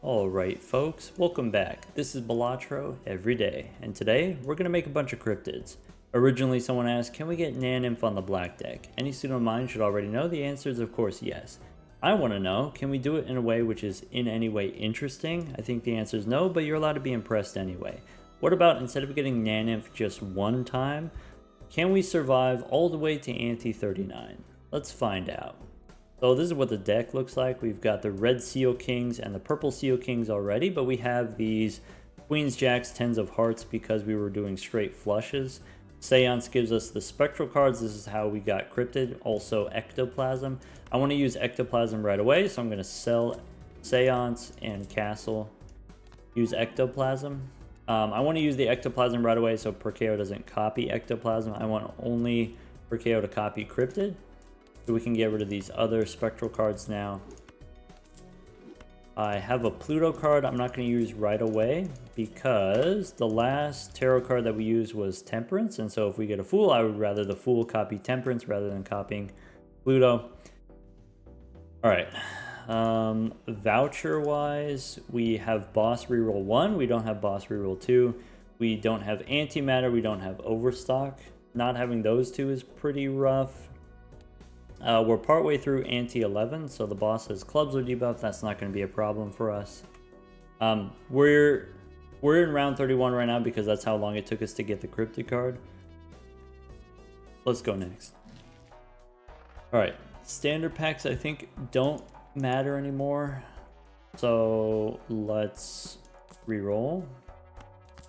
Alright folks, welcome back. This is Balatro every day, and today we're going to make a bunch of cryptids. Originally someone asked, can we get naneinf on the black deck? Any student of mine should already know the answer is of course yes. I want to know, can we do it in a way which is in any way interesting? I think the answer is no, but you're allowed to be impressed anyway. What about instead of getting naneinf just one time, can we survive all the way to Ante 39? Let's find out. So this is what the deck looks like. We've got the red seal kings and the purple seal kings already, but we have these queens, jacks, tens of hearts because we were doing straight flushes. Seance gives us the spectral cards. This is how we got cryptid. Also ectoplasm. I want to use ectoplasm right away, so I'm going to sell Seance and castle. Use ectoplasm. I want to use the ectoplasm right away so Perkeo doesn't copy ectoplasm. I want only Perkeo to copy cryptid. So we can get rid of these other spectral cards now. I have a Pluto card I'm not going to use right away because the last tarot card that we used was Temperance, and so if we get a Fool, I would rather the Fool copy Temperance rather than copying Pluto. Alright, voucher wise, we have Boss Reroll 1, we don't have Boss Reroll 2, we don't have Antimatter, we don't have Overstock. Not having those two is pretty rough. We're partway through Ante 11, so the boss has clubs or debuff. That's not going to be a problem for us. We're in round 31 right now because that's how long it took us to get the cryptid card. Let's go next. Alright, standard packs I think don't matter anymore. So let's reroll.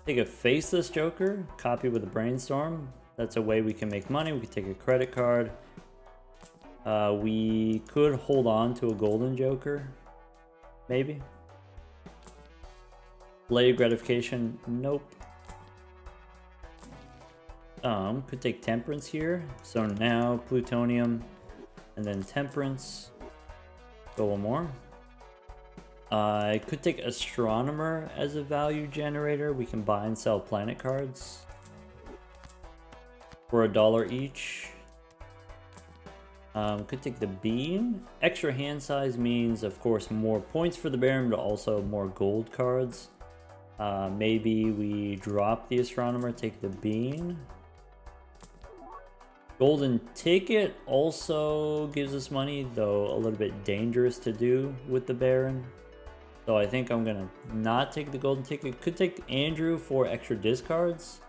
Take a faceless Joker, copy with a brainstorm. That's a way we can make money. We can take a credit card. We could hold on to a golden Joker, maybe. Delayed gratification, nope. Could take Temperance here. So now Plutonium, and then Temperance. Go one more. I could take Astronomer as a value generator. We can buy and sell planet cards for $1 each. Could take the Bean. Extra hand size means, of course, more points for the Baron, but also more gold cards. Maybe we drop the Astronomer, take the Bean. Golden Ticket also gives us money, though a little bit dangerous to do with the Baron. So I think I'm going to not take the Golden Ticket. Could take Andrew for extra discards.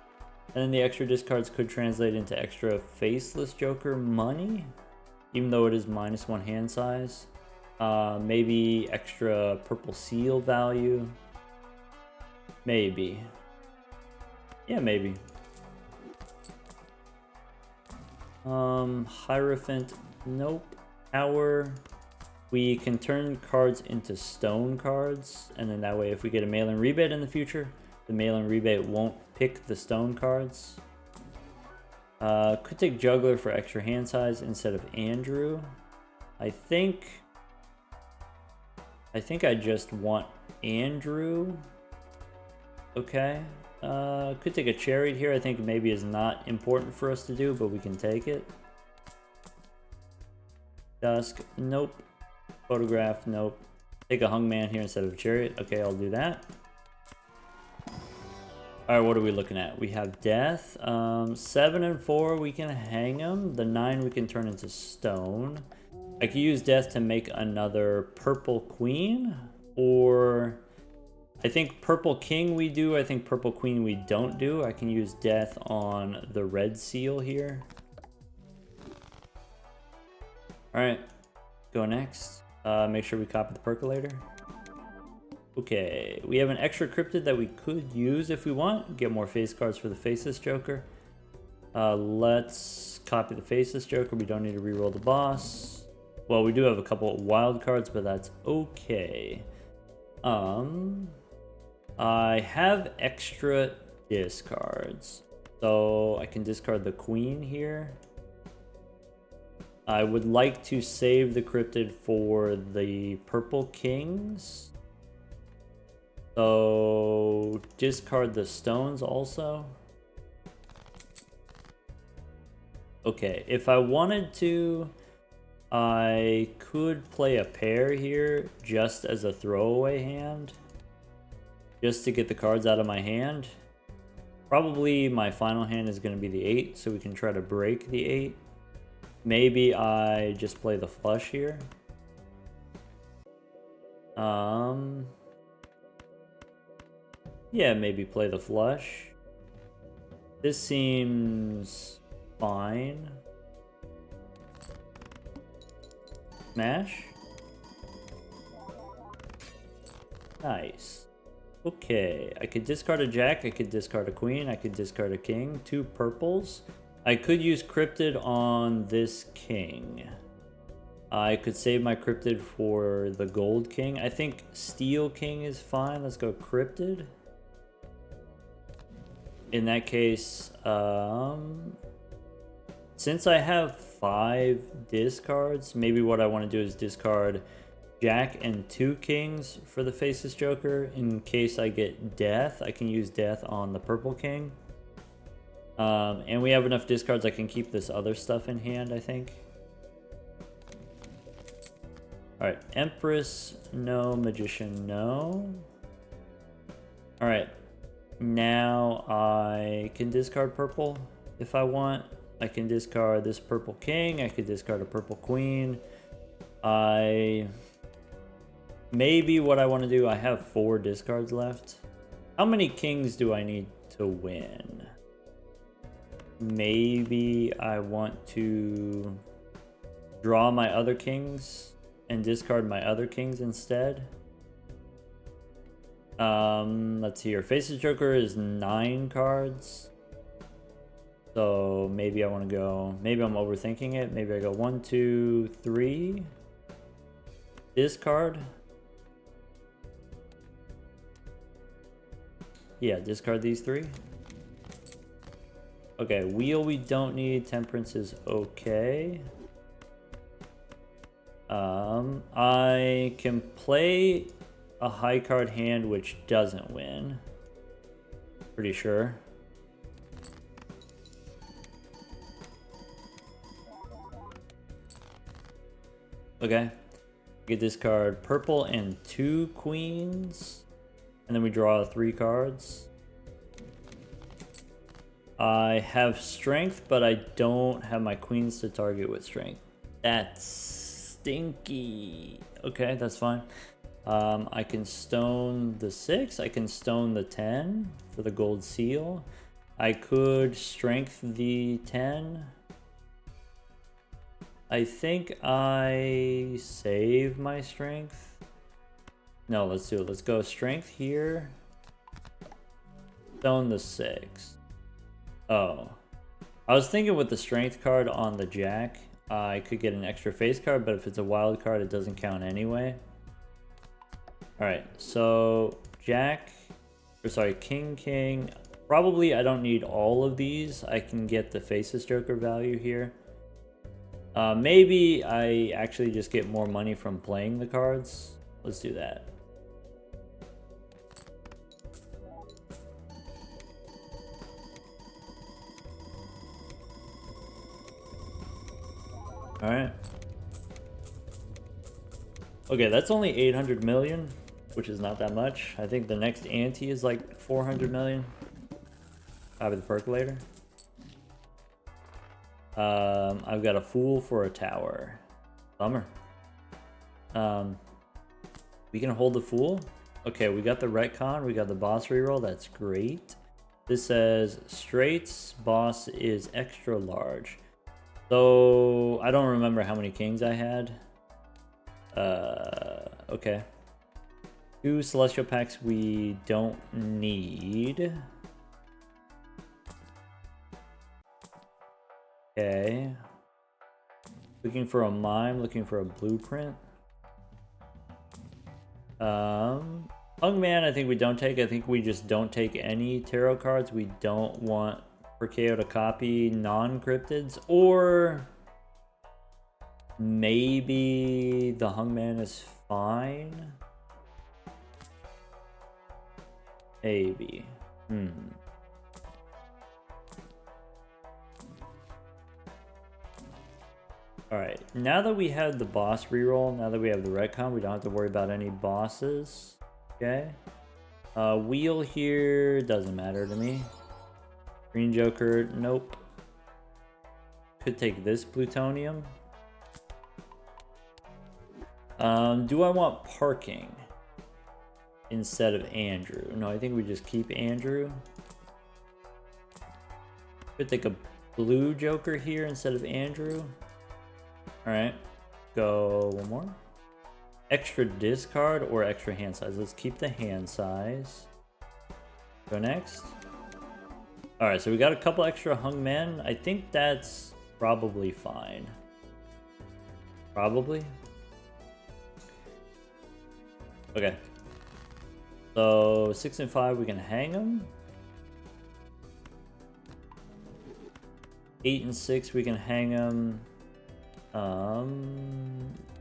And then the extra discards could translate into extra Faceless Joker money, even though it is -1 hand size. Maybe extra purple seal value. Maybe. Yeah, maybe. Hierophant, nope. Power. We can turn cards into stone cards, and then that way if we get a mail-in rebate in the future, the mail-in rebate won't pick the stone cards. Could take Juggler for extra hand size instead of Andrew. I think I just want Andrew. Okay. Could take a Chariot here. I think maybe is not important for us to do, but we can take it. Dusk, nope. Photograph, nope. Take a Hungman here instead of a Chariot. Okay, I'll do that. Alright, what are we looking at? We have Death. 7 and 4, we can hang them. The 9 we can turn into stone. I could use Death to make another Purple Queen. Or I think Purple King we do. I think Purple Queen we don't do. I can use Death on the red seal here. Alright, go next. Make sure we copy the Percolator. Okay, we have an extra cryptid that we could use if we want. Get more face cards for the Faceless Joker. Let's copy the Faceless Joker. We don't need to reroll the boss. Well, we do have a couple of wild cards, but that's okay. I have extra discards. So I can discard the Queen here. I would like to save the cryptid for the Purple Kings. So discard the stones also. Okay, if I wanted to, I could play a pair here just as a throwaway hand, just to get the cards out of my hand. Probably my final hand is going to be the 8, so we can try to break the 8. Maybe I just play the flush here. Yeah, maybe play the flush. This seems fine. Smash. Nice. Okay, I could discard a jack, I could discard a queen, I could discard a king, 2 purples. I could use cryptid on this king. I could save my cryptid for the gold king. I think steel king is fine. Let's go cryptid. In that case, since I have 5 discards, maybe what I want to do is discard jack and 2 kings for the faceless joker. In case I get death, I can use death on the purple king. And we have enough discards I can keep this other stuff in hand, I think. Alright, Empress, no. Magician, no. Alright, now I can discard purple if I want. I can discard this purple king, I could discard a purple queen. Maybe what I want to do, I have 4 discards left. How many kings do I need to win? Maybe I want to draw my other kings and discard my other kings instead. Let's see here. Faceless Joker is 9 cards. So maybe I want to go, maybe I'm overthinking it. Maybe I go 1, 2, 3. Discard. Yeah, discard these 3. Okay, wheel we don't need. Temperance is okay. I can play a high card hand which doesn't win. Pretty sure. Okay. Get this card purple and 2 queens. And then we draw 3 cards. I have strength, but I don't have my queens to target with strength. That's stinky. Okay, that's fine. I can stone the 6. I can stone the 10 for the gold seal. I could strength the 10. I think I save my strength. No, let's do it. Let's go strength here. Stone the 6. Oh. I was thinking with the strength card on the jack, I could get an extra face card, but if it's a wild card, it doesn't count anyway. Alright, so jack, or sorry, king, king. Probably I don't need all of these. I can get the faceless joker value here. Maybe I actually just get more money from playing the cards. Let's do that. Alright. Okay, that's only 800 million, which is not that much. I think the next ante is like 400 million. Probably the percolator. I've got a fool for a tower. Bummer. We can hold the fool. Okay, we got the retcon. We got the boss reroll. That's great. This says straights boss is extra large. So I don't remember how many kings I had. Okay. 2 celestial packs we don't need. Okay. Looking for a mime, looking for a blueprint. Hungman, I think we don't take. I think we just don't take any tarot cards. We don't want Perkeo to copy non-cryptids, or maybe the Hungman is fine. Maybe. Alright, now that we have the boss reroll, now that we have the retcon, we don't have to worry about any bosses. Okay. Wheel here doesn't matter to me. Green Joker, nope. Could take this plutonium. Do I want parking instead of Andrew? No, I think we just keep Andrew. Could take a blue Joker here instead of Andrew. Alright, go one more. Extra discard or extra hand size? Let's keep the hand size. Go next. Alright, so we got a couple extra hung men. I think that's probably fine. Probably. Okay. So 6 and 5 we can hang them. 8 and 6 we can hang them.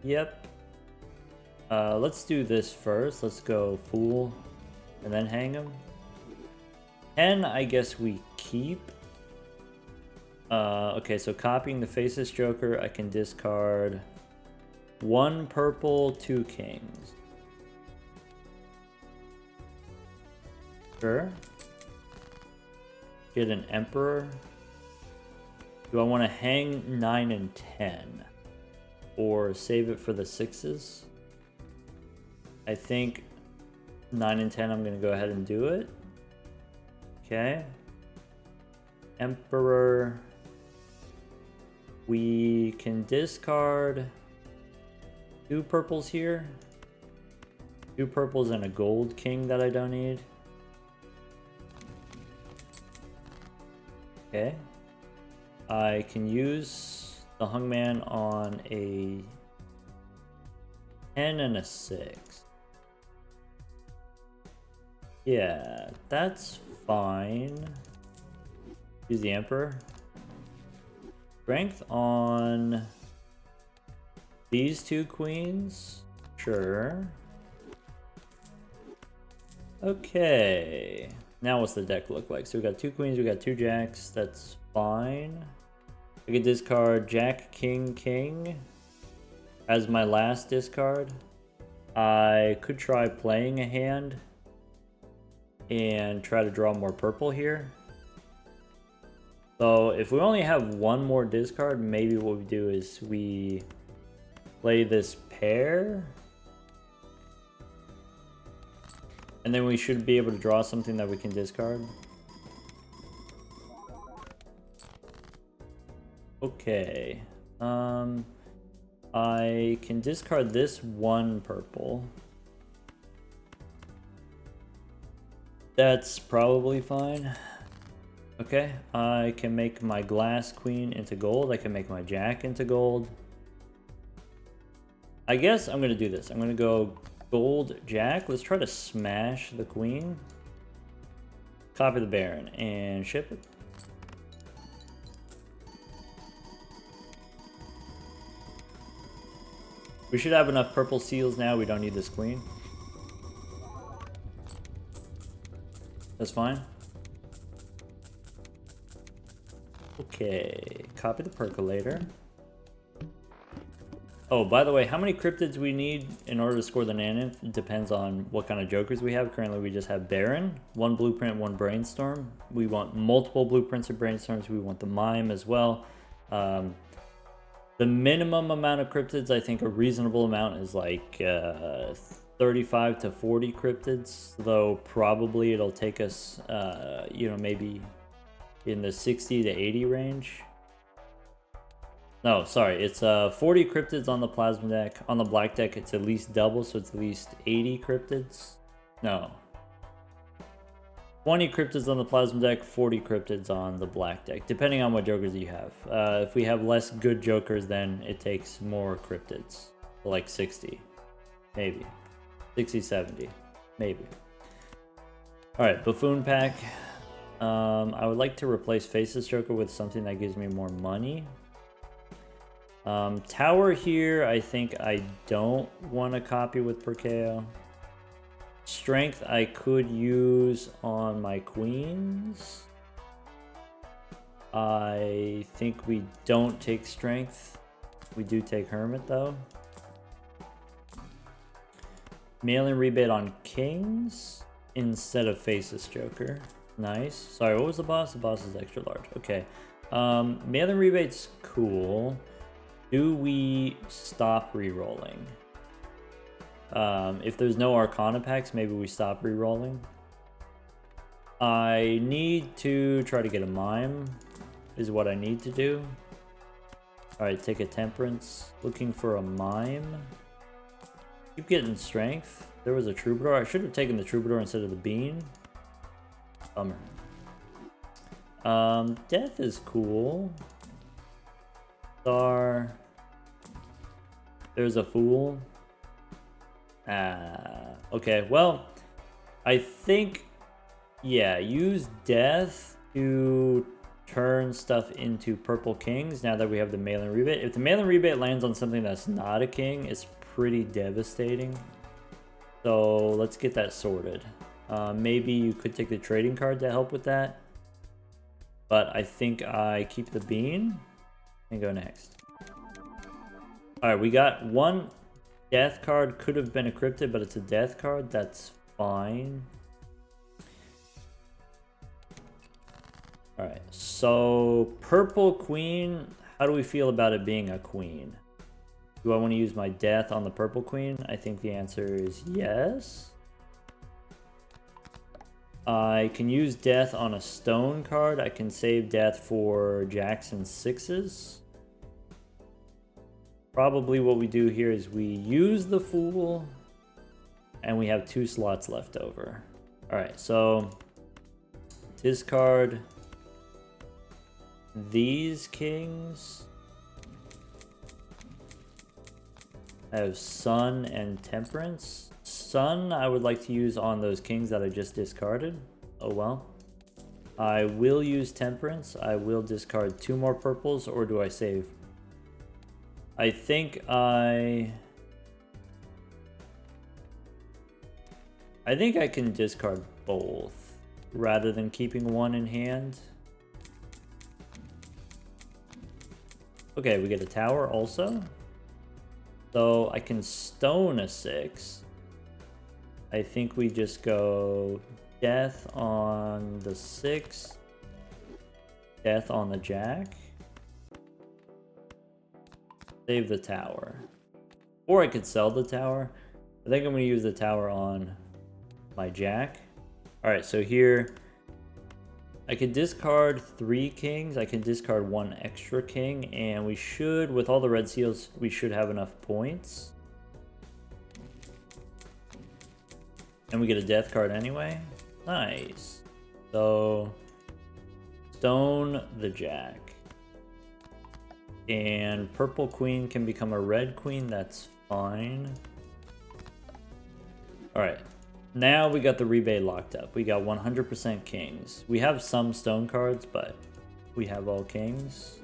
Yep. Let's do this first. Let's go Fool and then hang him. 10 I guess we keep. Okay, so copying the Faceless Joker, I can discard 1 purple, 2 kings. Sure. Get an Emperor. Do I want to hang 9 and 10? Or save it for the 6s? I think 9 and 10 I'm going to go ahead and do it. Okay. Emperor. We can discard 2 purples here. 2 purples and a gold king that I don't need. Okay. I can use the Hungman on a 10 and a 6. Yeah, that's fine. Use the Emperor. Strength on these 2 queens. Sure. Okay. Now what's the deck look like? So we got 2 queens, we got 2 jacks. That's fine. I could discard Jack, King, King as my last discard. I could try playing a hand and try to draw more purple here. So if we only have 1 more discard, maybe what we do is we play this pair. And then we should be able to draw something that we can discard. Okay. I can discard this 1 purple. That's probably fine. Okay, I can make my glass queen into gold. I can make my jack into gold. I guess I'm gonna do this. I'm gonna go gold jack. Let's try to smash the queen. Copy the Baron and ship it. We should have enough purple seals now. We don't need this queen. That's fine. Okay, copy the percolator. Oh, by the way, how many cryptids we need in order to score the naneinf depends on what kind of jokers we have. Currently, we just have Baron, 1 blueprint, 1 brainstorm. We want multiple blueprints and brainstorms. We want the mime as well. The minimum amount of cryptids, I think a reasonable amount is like 35 to 40 cryptids, though probably it'll take us, you know, maybe in the 60 to 80 range. No, sorry, it's 40 cryptids on the plasma deck. On the black deck, it's at least double, so it's at least 80 cryptids. No. 20 cryptids on the plasma deck, 40 cryptids on the black deck, depending on what jokers you have. If we have less good jokers, then it takes more cryptids, like 60, maybe. 60, 70, maybe. Alright, Buffoon pack. I would like to replace Faceless Joker with something that gives me more money. Tower here, I think I don't want to copy with Perkeo. Strength I could use on my queens. I think we don't take strength. We do take Hermit though. Mail-in rebate on kings instead of Faceless Joker. Nice. Sorry, what was the boss? The boss is extra large. Okay. Mail-in rebate's cool. Do we stop re-rolling? If there's no Arcana packs, maybe we stop re-rolling. I need to try to get a Mime, is what I need to do. Alright, take a Temperance. Looking for a Mime. Keep getting Strength. There was a Troubadour. I should have taken the Troubadour instead of the Bean. Bummer. Death is cool. Star. There's a Fool. Okay, well, I think, yeah, use Death to turn stuff into purple kings now that we have the mail-in rebate. If the mail-in rebate lands on something that's not a king, it's pretty devastating. So let's get that sorted. Maybe you could take the trading card to help with that. But I think I keep the bean and go next. Alright, we got one death card. Could have been a cryptid, but it's a death card. That's fine. Alright, so purple queen. How do we feel about it being a queen? Do I want to use my death on the purple queen? I think the answer is yes. I can use death on a stone card. I can save death for jacks and sixes. Probably what we do here is we use the Fool and we have 2 slots left over. Alright, so discard these kings. I have Sun and Temperance. Sun I would like to use on those kings that I just discarded. Oh well. I will use Temperance. I will discard 2 more purples, or do I save? I think I can discard both rather than keeping 1 in hand. Okay, we get a tower also. So I can stone a 6. I think we just go death on the 6, death on the jack, save the tower. Or I could sell the tower. I think I'm going to use the tower on my jack. Alright, so here I could discard 3 kings. I can discard 1 extra king, and we should, with all the red seals, we should have enough points. And we get a death card anyway. Nice. So stone the jack. And purple queen can become a red queen. That's fine. Alright. Now we got the rebate locked up. We got 100% kings. We have some stone cards, but we have all kings.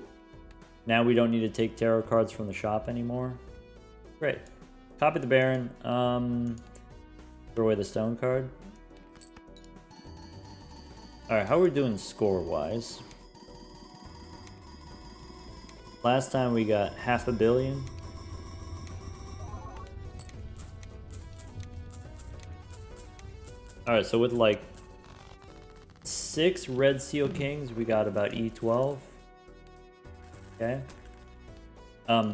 Now we don't need to take tarot cards from the shop anymore. Great. Copy the Baron. Throw away the stone card. Alright, how are we doing score-wise? Last time we got 500 million. Alright, so with like 6 red seal kings, we got about E12. Okay.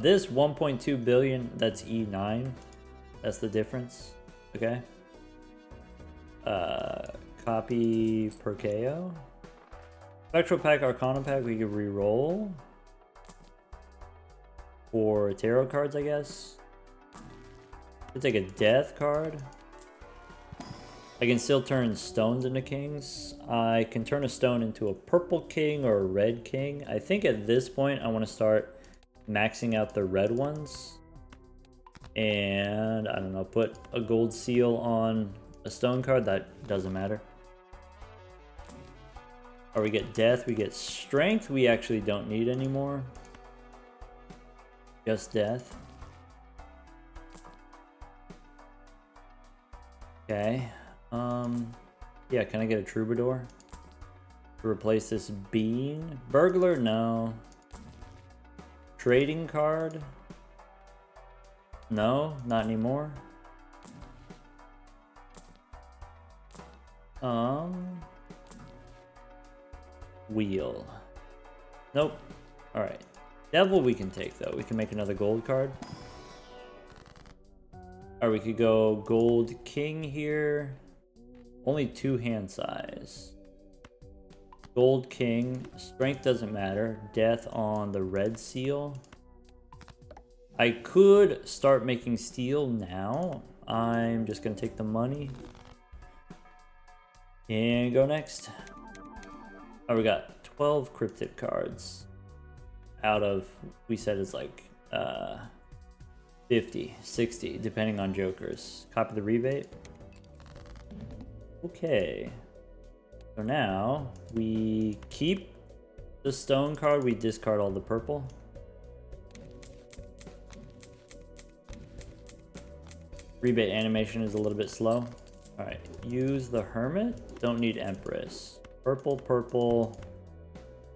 This 1.2 billion, that's E9. That's the difference. Okay. Copy Perkeo. Spectral pack, Arcana pack, we could re-roll. For tarot cards, I guess. We'll take a death card. I can still turn stones into kings. I can turn a stone into a purple king or a red king. I think at this point I want to start maxing out the red ones. And I don't know, put a gold seal on a stone card. That doesn't matter. Or we get death, we get strength. We actually don't need anymore. Just death. Okay. Yeah, can I get a troubadour to replace this bean? Burglar? No. Trading card? No, not anymore. Wheel. Nope. Alright. Devil we can take, though. We can make another gold card. Or we could go gold king here. Only 2 hand size. Gold king. Strength doesn't matter. Death on the red seal. I could start making steel now. I'm just going to take the money. And go next. Oh, we got 12 cryptid cards. Out of, we said it's like 50, 60, depending on jokers. Copy the rebate. Okay. So now we keep the stone card, we discard all the purple. Rebate animation is a little bit slow. Alright, use the hermit. Don't need empress. Purple, purple.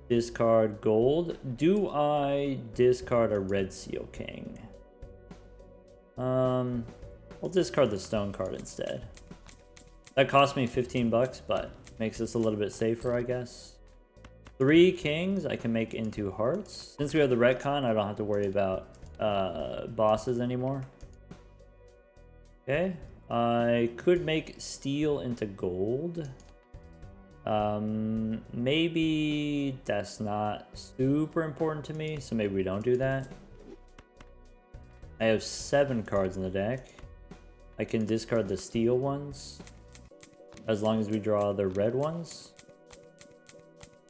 Discard gold. Do I discard a red seal king? I'll discard the stone card instead. That cost me 15 bucks, but makes this a little bit safer, I guess. 3 kings I can make into hearts. Since we have the retcon, I don't have to worry about bosses anymore. Okay, I could make steel into gold. Maybe that's not super important to me, so maybe we don't do that. I have 7 cards in the deck. I can discard the steel ones as long as we draw the red ones.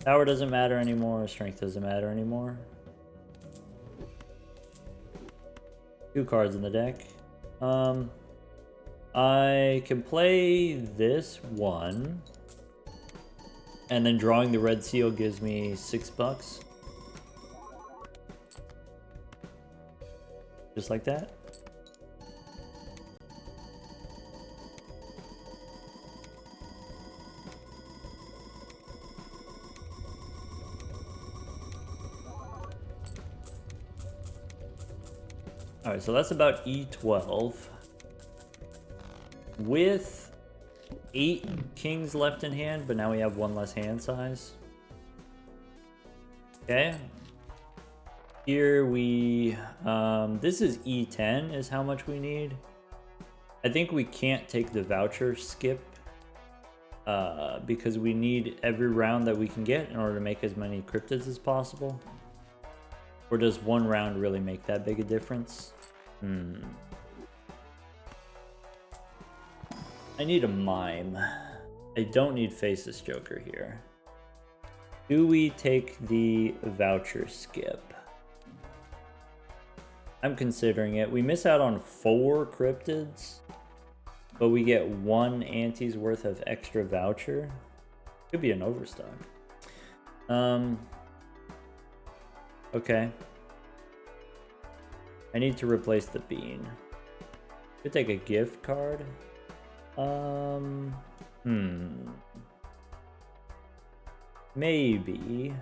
Power doesn't matter anymore, strength doesn't matter anymore. 2 cards in the deck. I can play this one, and then drawing the red seal gives me 6 bucks. Just like that. Alright, so that's about E12. With 8 kings left in hand, but now we have 1 less hand size. Okay. Here we, this is E10 is how much we need. I think we can't take the voucher skip because we need every round that we can get in order to make as many cryptids as possible. Or does 1 round really make that big a difference? I need a mime. I don't need Faceless Joker here. Do we take the voucher skip? I'm considering it. We miss out on 4 cryptids, but we get 1 ante's worth of extra voucher. Could be an overstock. Okay. I need to replace the bean. Could take a gift card. Maybe.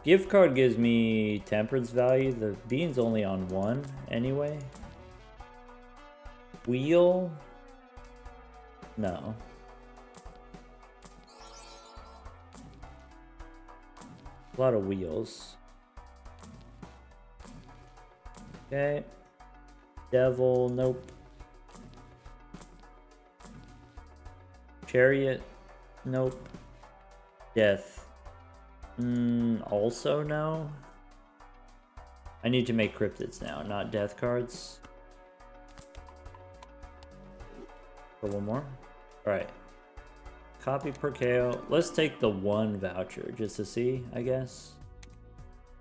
Gift card gives me temperance value. The bean's only on 1 anyway. Wheel? No. A lot of wheels. Okay. Devil, nope. Chariot, nope. Death. Also no. I need to make cryptids now, not death cards. For 1 more. Alright. Copy Perkeo. Let's take the 1 voucher just to see, I guess.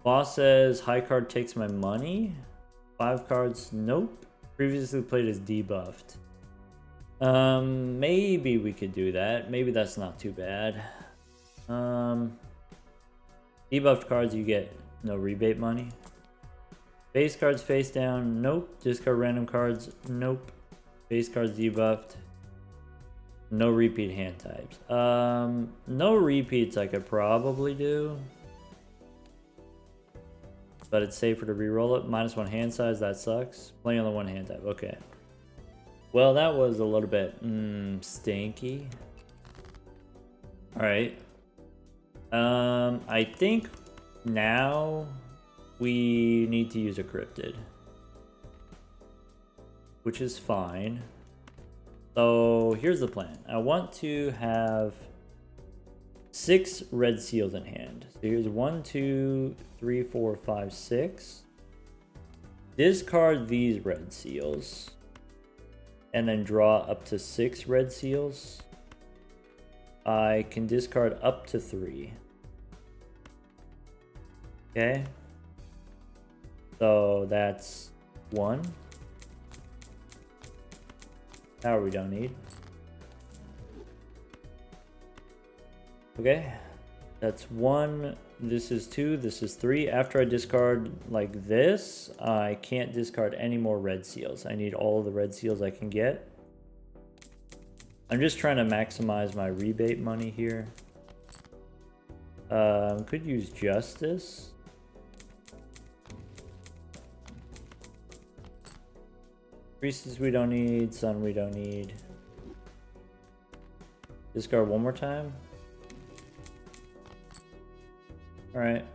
Boss says high card takes my money. 5 cards, nope. Previously played as debuffed. Maybe we could do that. Maybe that's not too bad. Debuffed cards, you get no rebate money. Base cards face down, nope. Discard random cards, nope. Base cards debuffed. No repeat hand types. No repeats I could probably do. but it's safer to re-roll it. -1 hand size, that sucks. Playing on the 1 hand type, okay. Well, that was a little bit stinky. Alright. I think now we need to use a cryptid, which is fine. So here's the plan. I want to have 6 red seals in hand. So here's 1, 2, 3, 4, 5, 6. Discard these red seals. And then draw up to 6 red seals. I can discard up to 3. Okay. So that's 1. Power we don't need. Okay. That's 1. This is 2. This is 3. After I discard like this, I can't discard any more red seals. I need all the red seals I can get. I'm just trying to maximize my rebate money here. Could use Justice. Priestess we don't need. Sun we don't need. Discard one more time. Alright.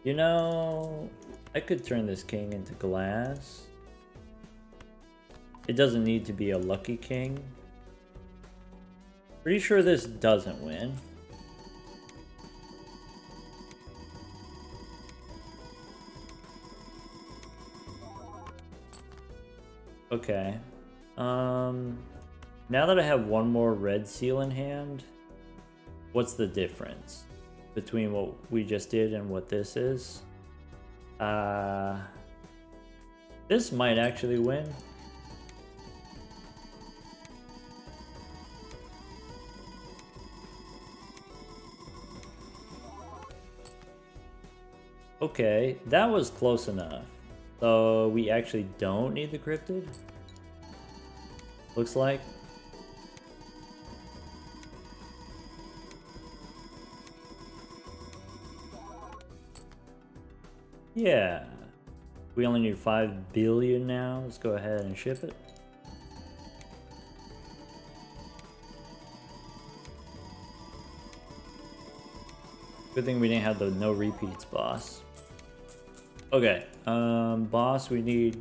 You know, I could turn this king into glass. It doesn't need to be a lucky king. Pretty sure this doesn't win. Okay. Now that I have one more red seal in hand, what's the difference between what we just did and what this is? This might actually win. Okay, that was close enough. So we actually don't need the cryptid? Looks like. Yeah. We only need 5 billion now. Let's go ahead and ship it. Good thing we didn't have the no repeats boss. Okay, boss we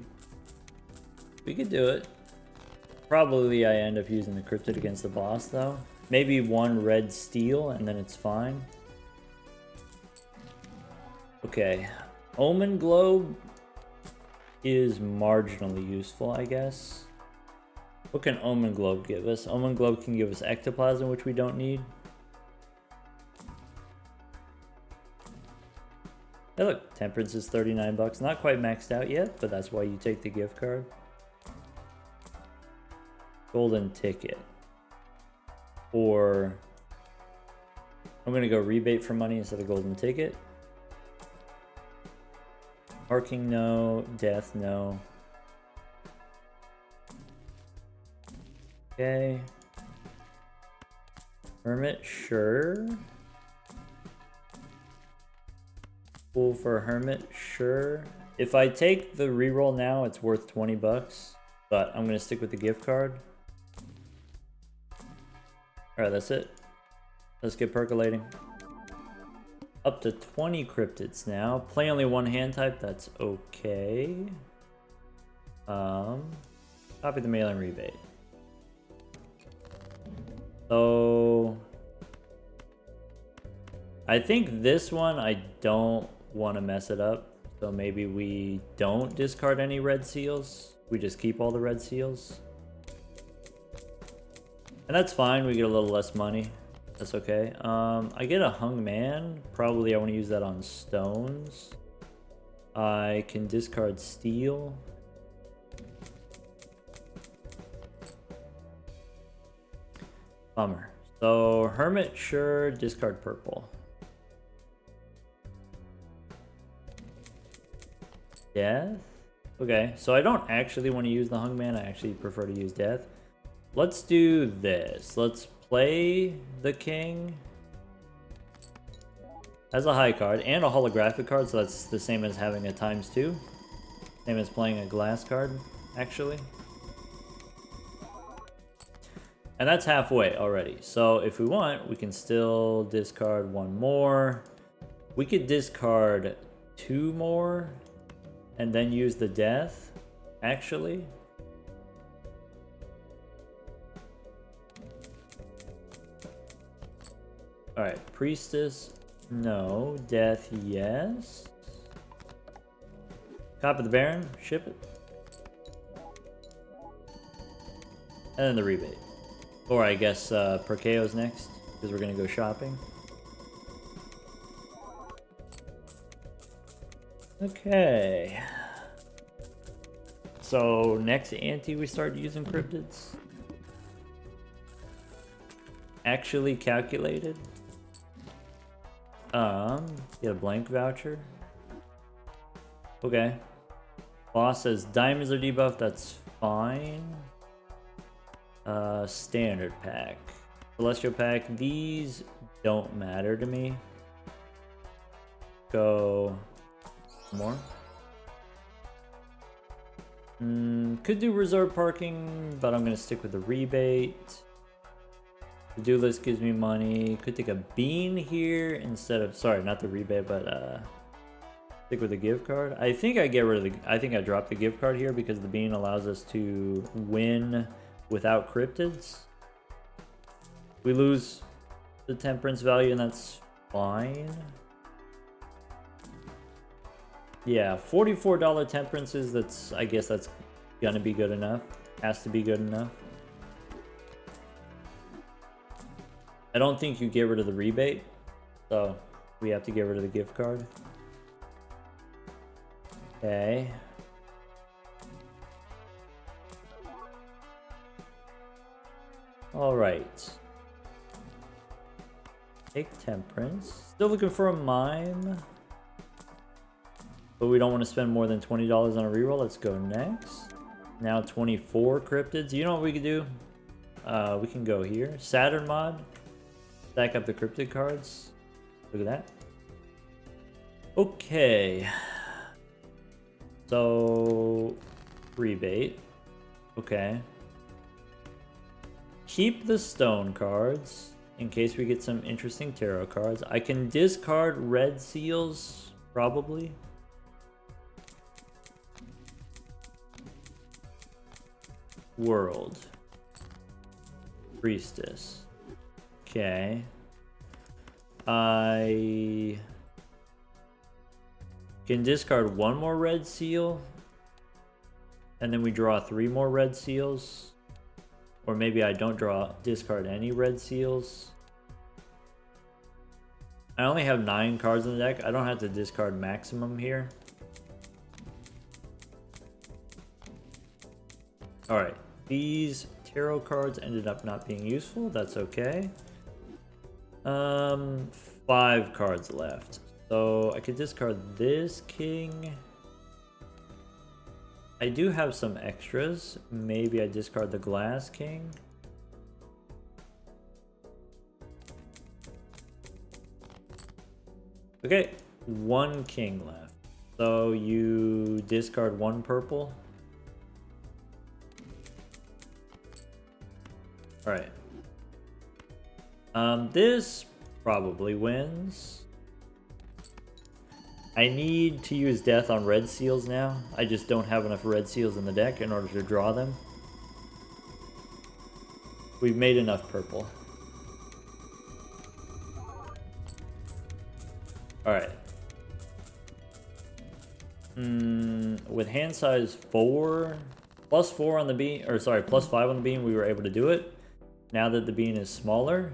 could do it. Probably I end up using the cryptid against the boss though. Maybe 1 red steel and then it's fine. Okay, Omen Globe is marginally useful, I guess. What can Omen Globe give us? Omen Globe can give us ectoplasm, which we don't need. Hey look, Temperance is 39 bucks. Not quite maxed out yet, but that's why you take the gift card. Golden ticket. Or I'm gonna go rebate for money instead of golden ticket. Parking, no. Death, no. Okay. Hermit, sure. Cool for Hermit, sure. If I take the reroll now, it's worth 20 bucks, but I'm gonna stick with the gift card. Alright, that's it. Let's get percolating. Up to 20 cryptids now. Play only 1 hand type, that's okay. Copy the mail and rebate. So I think this one I don't want to mess it up, so maybe we don't discard any red seals. We just keep all the red seals. And that's fine, we get a little less money. That's okay. I get a hung man. Probably I want to use that on stones. I can discard steel. Bummer. So Hermit, sure, discard purple. Death? Okay, so I don't actually want to use the hung man, I actually prefer to use death. Let's do this. Let's play the king. Has a high card and a holographic card, so that's the same as having a ×2. Same as playing a glass card, actually. And that's halfway already. So if we want, we can still discard one more. We could discard 2 more and then use the death, actually. Alright, Priestess, no. Death, yes. Copy the Baron, ship it. And then the rebate. Or I guess Perkeo's next, because we're going to go shopping. Okay. So next Ante we start using cryptids. Actually calculated. Get a blank voucher. Okay. Boss says diamonds are debuffed, that's fine. Standard pack. Celestial pack, these don't matter to me. Go more. Could do reserve parking, but I'm gonna stick with the rebate. The do list gives me money. Could take a bean here instead of, sorry, not the rebate, but stick with the gift card. I think I get rid of the, I think I dropped the gift card here because the bean allows us to win without cryptids. We lose the temperance value and that's fine. Yeah, $44 temperances, that's, I guess that's gonna be good enough. Has to be good enough. I don't think you get rid of the rebate, so we have to get rid of the gift card. Okay. Alright. Take temperance. Still looking for a mime. But we don't want to spend more than $20 on a reroll. Let's go next. Now 24 cryptids. You know what we could do? We can go here. Saturn mod. Stack up the cryptid cards. Look at that. Okay. So, rebate. Okay. Keep the stone cards in case we get some interesting tarot cards. I can discard red seals, probably. World. Priestess. Okay. I can discard one more red seal. And then we draw 3 more red seals. Or maybe I don't discard any red seals. I only have 9 cards in the deck. I don't have to discard maximum here. Alright. These tarot cards ended up not being useful. That's okay. 5 cards left. So I could discard this king. I do have some extras. Maybe I discard the glass king. Okay, 1 king left. So you discard 1 purple. Alright. This probably wins. I need to use death on red seals now. I just don't have enough red seals in the deck in order to draw them. We've made enough purple. Alright. With hand size 4, plus 4 on the bean, or sorry, plus 5 on the bean, we were able to do it. Now that the bean is smaller,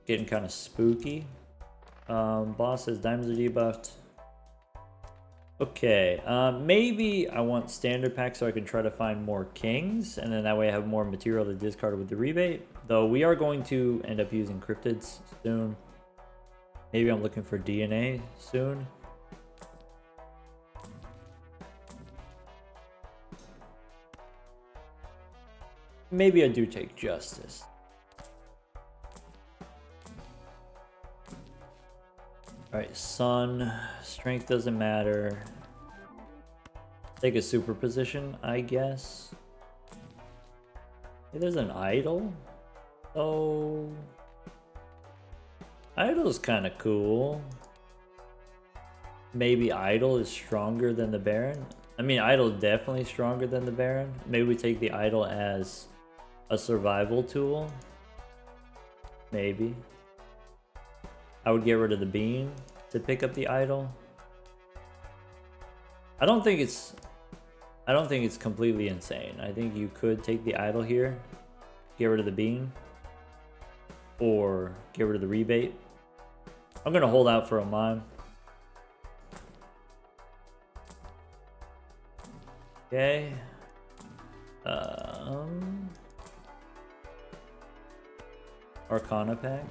getting kind of spooky. Boss says diamonds are debuffed. Okay, maybe I want standard pack so I can try to find more kings, and then that way I have more material to discard with the rebate. Though we are going to end up using cryptids soon. Maybe I'm looking for DNA soon. Maybe I do take justice. Alright, sun. Strength doesn't matter. Take a superposition, I guess. Hey, there's an idol. Oh. Idol's kind of cool. Maybe idol is stronger than the Baron. I mean, idol definitely stronger than the Baron. Maybe we take the idol as a survival tool. Maybe. I would get rid of the bean to pick up the idol. I don't think it's completely insane. I think you could take the idol here, get rid of the bean, or get rid of the rebate. I'm gonna hold out for a mime. Okay. Arcana pack.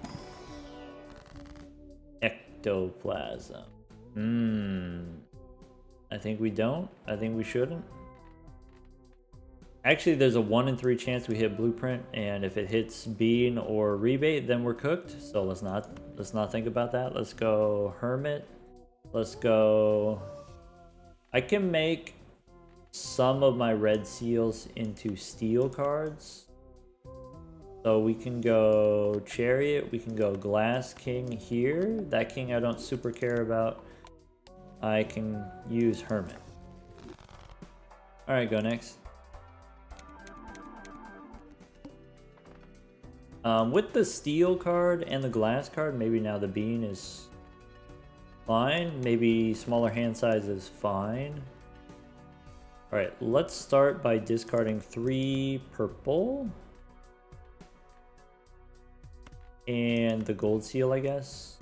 Ectoplasm. I think we don't. I think we shouldn't. Actually, there's a 1 in 3 chance we hit blueprint, and if it hits bean or rebate, then we're cooked. So let's not think about that. Let's go hermit. Let's go. I can make some of my red seals into steel cards. So we can go chariot. We can go glass king here. That king I don't super care about. I can use hermit. All right, go next. With the steel card and the glass card, maybe now the bean is fine. Maybe smaller hand size is fine. All right, let's start by discarding 3 purple. And the gold seal, I guess.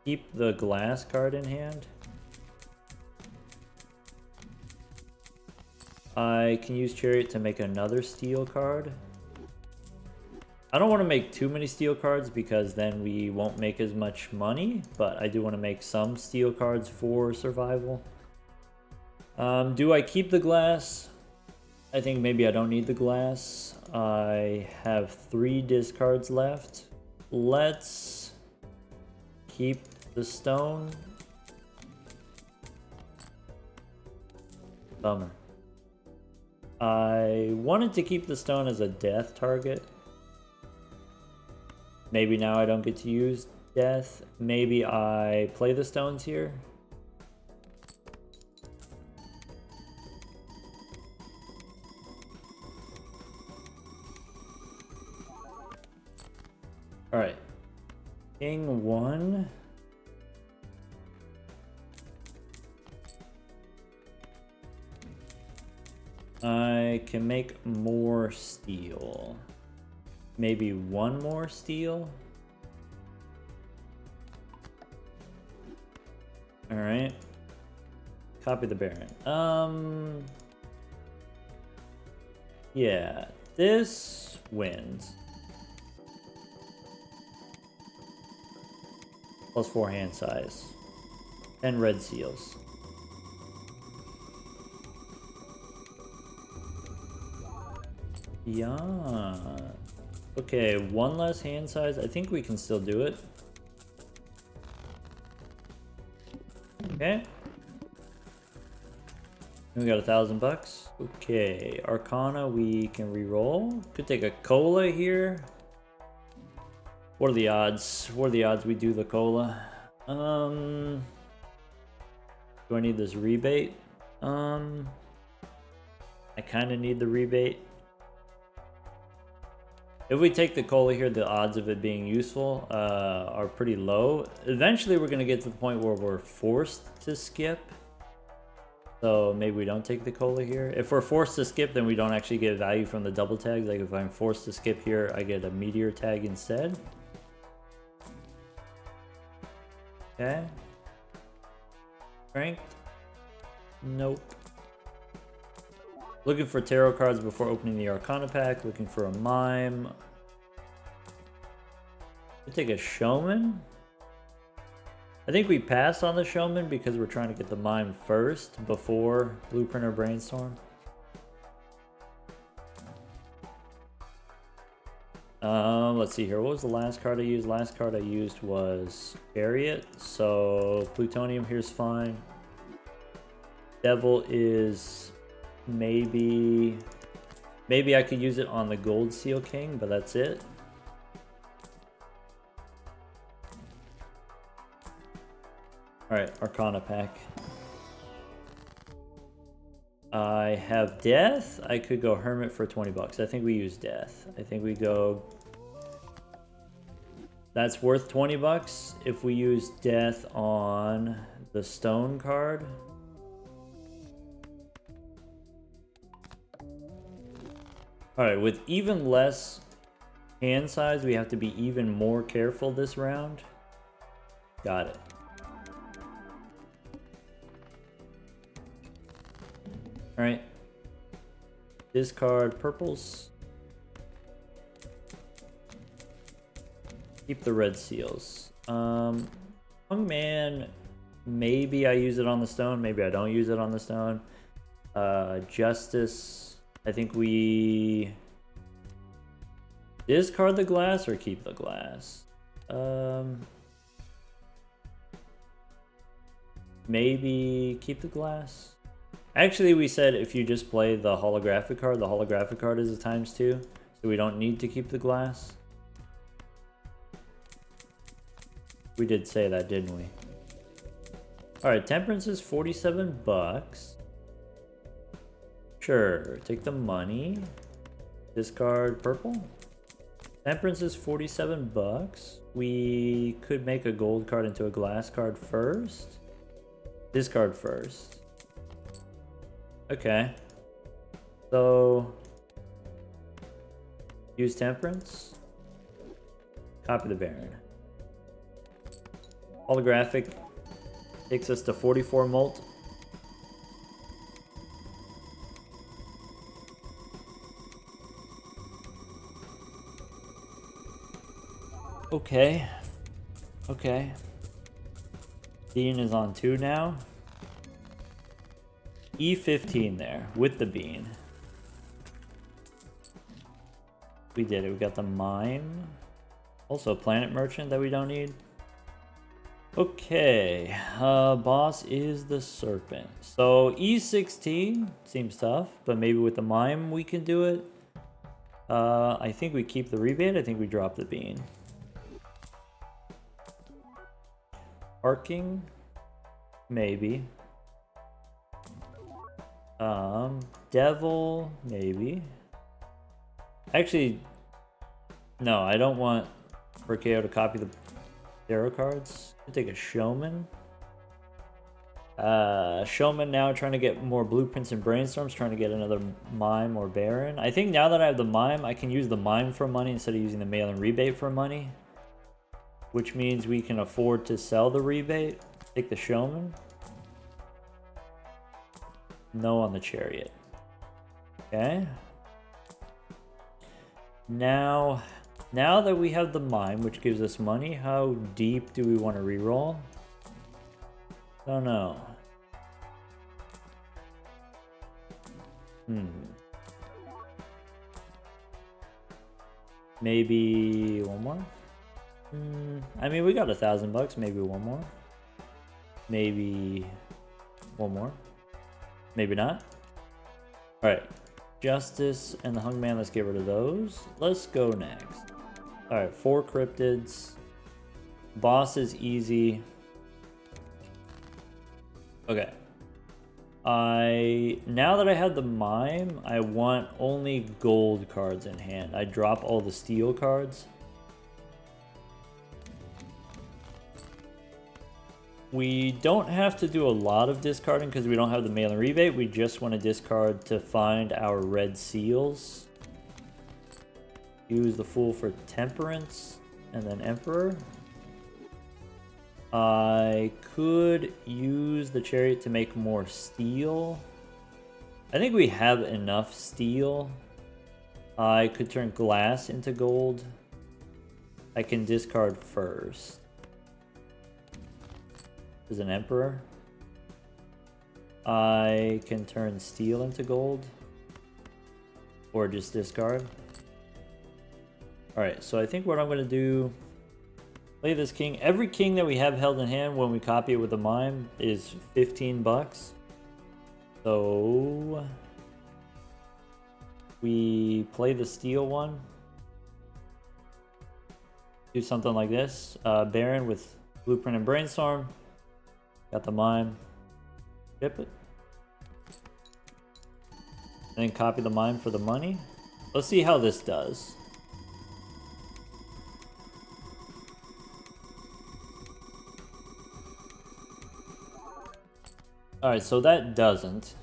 Keep the glass card in hand. I can use chariot to make another steel card. I don't want to make too many steel cards because then we won't make as much money, but I do want to make some steel cards for survival. Do I keep the glass? I think maybe I don't need the glass. I have 3 discards left. Let's keep the stone. Bummer. I wanted to keep the stone as a death target. Maybe now I don't get to use death. Maybe I play the stones here. All right. King 1. I can make more steel. Maybe 1 more steel. All right. Copy the Baron. Yeah, this wins. +4 hand size. 10 red seals. Yeah. Okay, 1 less hand size. I think we can still do it. Okay. We got $1,000. Okay, Arcana we can re-roll. Could take a cola here. What are the odds? What are the odds we do the cola? Do I need this rebate? I kind of need the rebate. If we take the cola here, the odds of it being useful are pretty low. Eventually, we're going to get to the point where we're forced to skip. So maybe we don't take the cola here. If we're forced to skip, then we don't actually get value from the double tags. Like if I'm forced to skip here, I get a meteor tag instead. Okay. Strength? Nope. Looking for tarot cards before opening the Arcana pack. Looking for a mime. We'll take a showman. I think we passed on the showman because we're trying to get the mime first before blueprint or brainstorm. Let's see here. What was the last card I used? Last card I used was Chariot. So Plutonium here's fine. Devil is maybe I could use it on the Gold Seal King, but that's it. Alright, Arcana pack. I have Death. I could go Hermit for 20 bucks. I think we use Death. I think we go... That's worth 20 bucks if we use Death on the Stone card. Alright, with even less hand size, we have to be even more careful this round. Got it. Alright. Discard purples. Keep the red seals. Hungman, maybe I use it on the stone, maybe I don't use it on the stone. Justice, I think we discard the glass or keep the glass. Maybe keep the glass. Actually, we said if you just play the holographic card is a ×2, so we don't need to keep the glass. We did say that, didn't we? Alright, Temperance is 47 bucks. Sure, take the money. Discard purple. Temperance is 47 bucks. We could make a gold card into a glass card first. Discard first. Okay. So use Temperance. Copy the Baron. Holographic takes us to 44 mult. Okay. Okay. Dean is on 2 now. E15 there with the bean. We did it. We got the mine. Also planet merchant that we don't need. Okay. Boss is the serpent. So E16 seems tough, but maybe with the mime we can do it. I think we keep the rebate. I think we drop the bean. Arcing, maybe. Devil, maybe. Actually, no, I don't want Perkeo to copy the tarot cards. I'll take a Showman. Showman now trying to get more blueprints and brainstorms, trying to get another mime or baron. I think now that I have the mime, I can use the mime for money instead of using the mail and rebate for money. Which means we can afford to sell the rebate. Take the Showman. No on the Chariot. Okay. Now that we have the mime, which gives us money, how deep do we want to reroll? Don't know. Maybe one more? I mean, we got $1,000. Maybe one more. Maybe one more. Maybe not. All right. Justice and the Hungman, let's get rid of those. Let's go next. All right, 4 cryptids. Boss is easy. Okay. Now that I have the mime, I want only gold cards in hand. I drop all the steel cards. We don't have to do a lot of discarding because we don't have the mail and rebate. We just want to discard to find our red seals. Use the Fool for Temperance and then Emperor. I could use the Chariot to make more steel. I think we have enough steel. I could turn glass into gold. I can discard first. As an Emperor. I can turn steel into gold. Or just discard. Alright, so I think what I'm going to do... Play this king. Every king that we have held in hand when we copy it with a mime is 15 bucks. So... we play the steel one. Do something like this. Baron with Blueprint and Brainstorm. Got the mime. Ship it. And then copy the mime for the money. Let's see how this does. Alright, so that doesn't.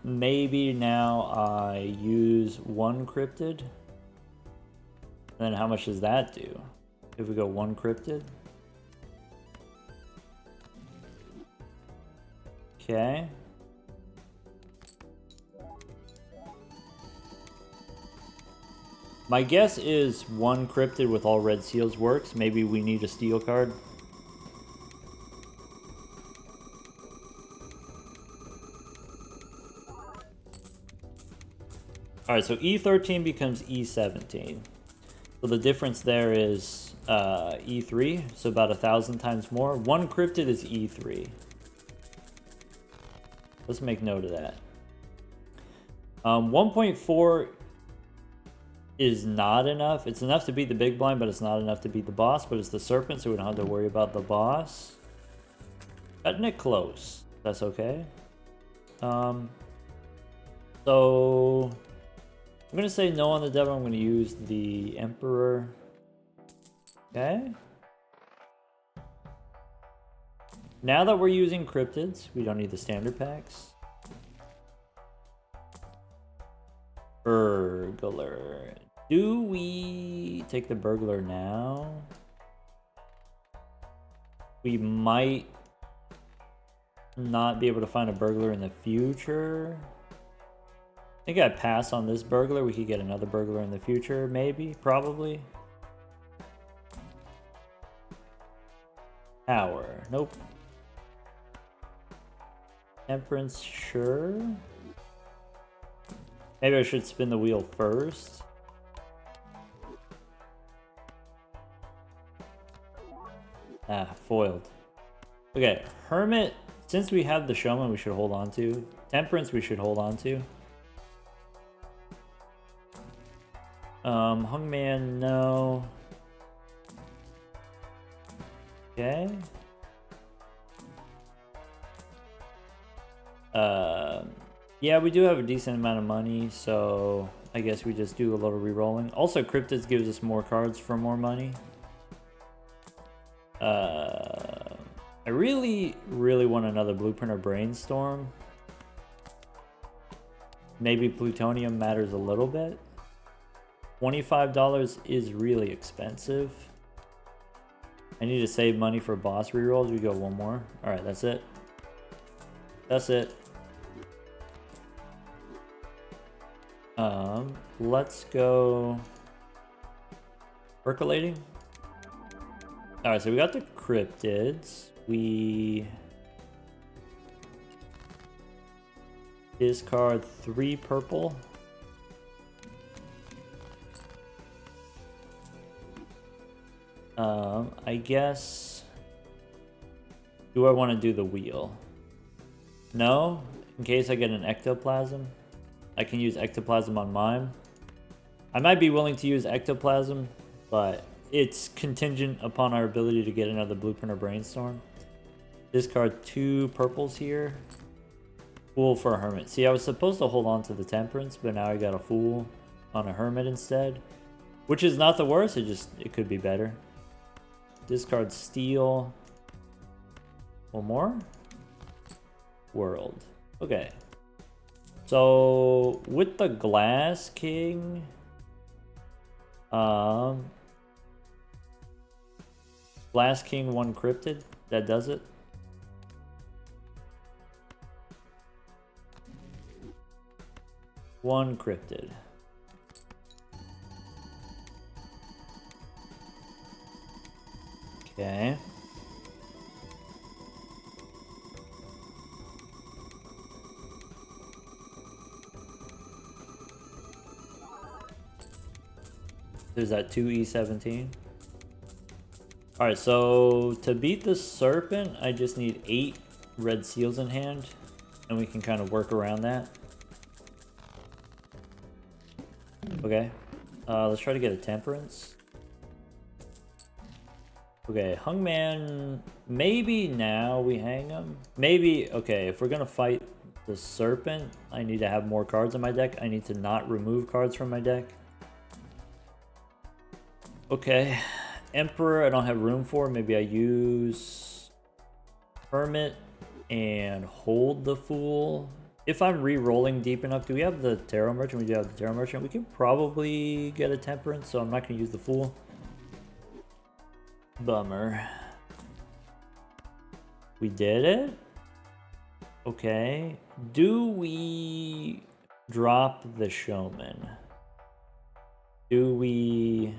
Maybe now I use one cryptid. Then how much does that do? If we go one cryptid. Okay. My guess is one cryptid with all red seals works. Maybe we need a steel card. Alright, so E13 becomes E17. So the difference there is E3, so about 1,000 times more. One cryptid is E3. Let's make note of that. 1.4 is not enough. It's enough to beat the big blind, but it's not enough to beat the boss. But it's the serpent, so we don't have to worry about the boss. Cutting it close. That's okay. So... I'm going to say no on the devil. I'm going to use the Emperor. Okay. Now that we're using cryptids, we don't need the standard packs. Burglar. Do we take the burglar now? We might not be able to find a burglar in the future. I think I'd pass on this burglar. We could get another burglar in the future, maybe, probably. Tower. Nope. Temperance, sure. Maybe I should spin the wheel first. Ah, foiled. Okay, Hermit, since we have the Showman, we should hold on to. Temperance, we should hold on to. Hungman, no. Okay. Yeah, we do have a decent amount of money, so I guess we just do a little re-rolling. Also, Cryptids gives us more cards for more money. I really want another Blueprint or Brainstorm. Maybe Plutonium matters a little bit. $25 is really expensive. I need to save money for boss rerolls. We go one more. Alright, that's it. That's it. Let's go percolating. Alright, so we got the cryptids. We discard 3 purple. I guess... do I want to do the wheel? No? In case I get an ectoplasm? I can use ectoplasm on mime. I might be willing to use ectoplasm, but it's contingent upon our ability to get another Blueprint or Brainstorm. Discard 2 purples here. Fool for a Hermit. See, I was supposed to hold on to the Temperance, but now I got a Fool on a Hermit instead. Which is not the worst, it could be better. Discard Steel. One more. World. Okay. So, with the Glass King... Glass King, 1 Cryptid. That does it. One Cryptid. Okay. There's that 2E17. Alright, so to beat the serpent, I just need 8 red seals in hand. And we can kind of work around that. Okay. Let's try to get a temperance. Okay, Hungman, maybe now we hang him. Maybe, okay, if we're gonna fight the serpent, I need to have more cards in my deck. I need to not remove cards from my deck. Okay, Emperor I don't have room for. Maybe I use Hermit and hold the Fool. If I'm re-rolling deep enough, do we have the Tarot Merchant? We do have the Tarot Merchant. We can probably get a Temperance, so I'm not gonna use the Fool. Bummer. We did it? Okay. Do we drop the Showman? Do we...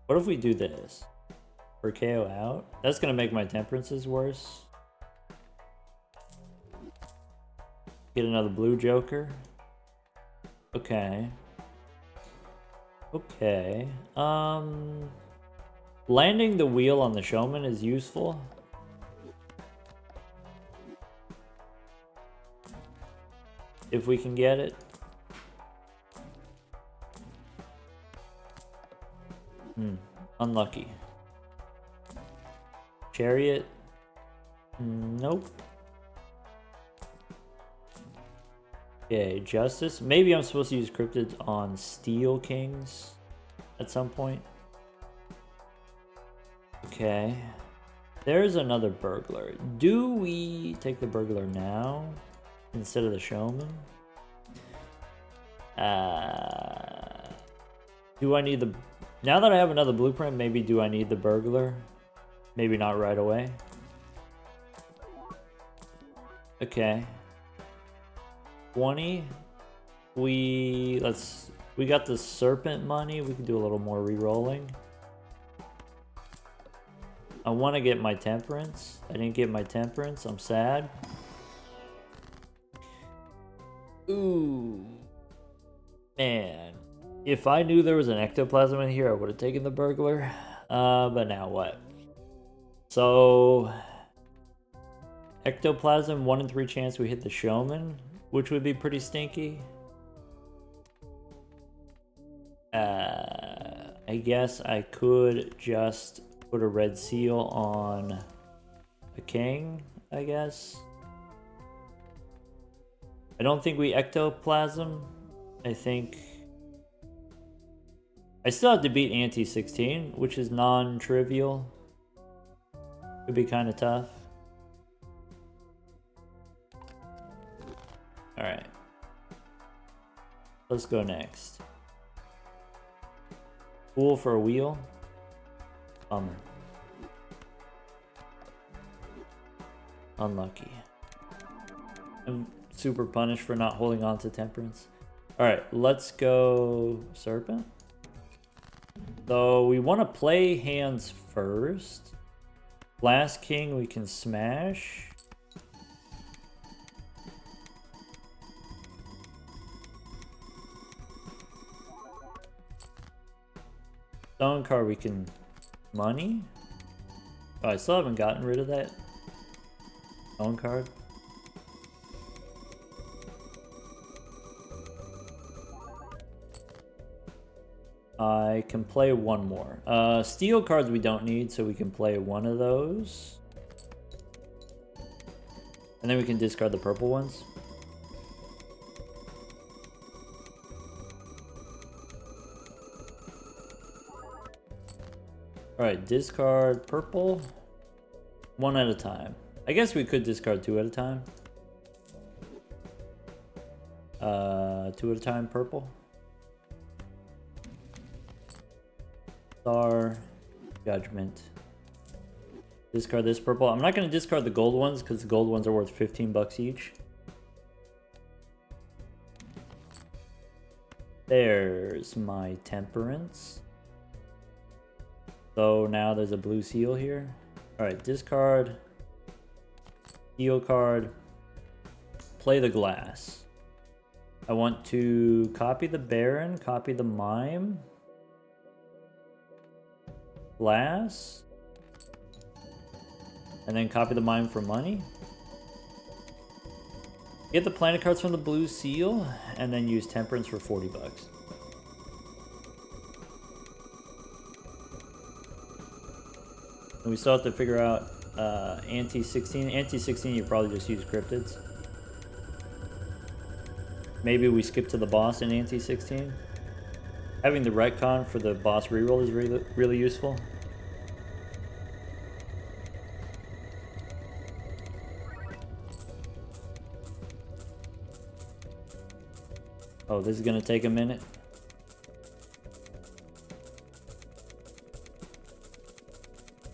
What if we do this? Perkeo out? That's gonna make my temperances worse. Get another blue joker. Okay. Okay. Landing the wheel on the Showman is useful. If we can get it. Unlucky. Chariot. Nope. Okay, Justice. Maybe I'm supposed to use cryptids on Steel Kings at some point. Okay. There's another burglar. Do we take the burglar now instead of the Showman? Do I need the... Now that I have another blueprint, maybe do I need the burglar? Maybe not right away. Okay. 20. We got the serpent money. We can do a little more re-rolling. I want to get my temperance. I didn't get my temperance. I'm sad. Ooh. Man. If I knew there was an ectoplasm in here, I would have taken the burglar. But now what? So... Ectoplasm, 1 in 3 chance we hit the Showman, which would be pretty stinky. I guess I could just put a red seal on the king, I guess. I don't think we ectoplasm. I think... I still have to beat Ante 16, which is non-trivial. Could be kind of tough. Alright. Let's go next. Fool for a wheel. Bummer. Unlucky. I'm super punished for not holding on to temperance. Alright, let's go serpent. So we want to play hands first. Last king we can smash. Stone card we can money. Oh, I still haven't gotten rid of that stone card. I can play one more. Steel cards we don't need, so we can play one of those. And then we can discard the purple ones. Alright, discard purple. One at a time. I guess we could discard 2 at a time. 2 at a time purple. Star, Judgment. Discard this purple. I'm not going to discard the gold ones because the gold ones are worth 15 bucks each. There's my temperance. So now there's a blue seal here. Alright, discard. Steel card. Play the glass. I want to copy the Baron, copy the Mime. Glass. And then copy the Mime for money. Get the planet cards from the blue seal, and then use Temperance for 40 bucks. And we still have to figure out Ante 16. Ante 16, you probably just use cryptids. Maybe we skip to the boss in Ante 16. Having the retcon for the boss reroll is really useful. Oh, this is gonna take a minute.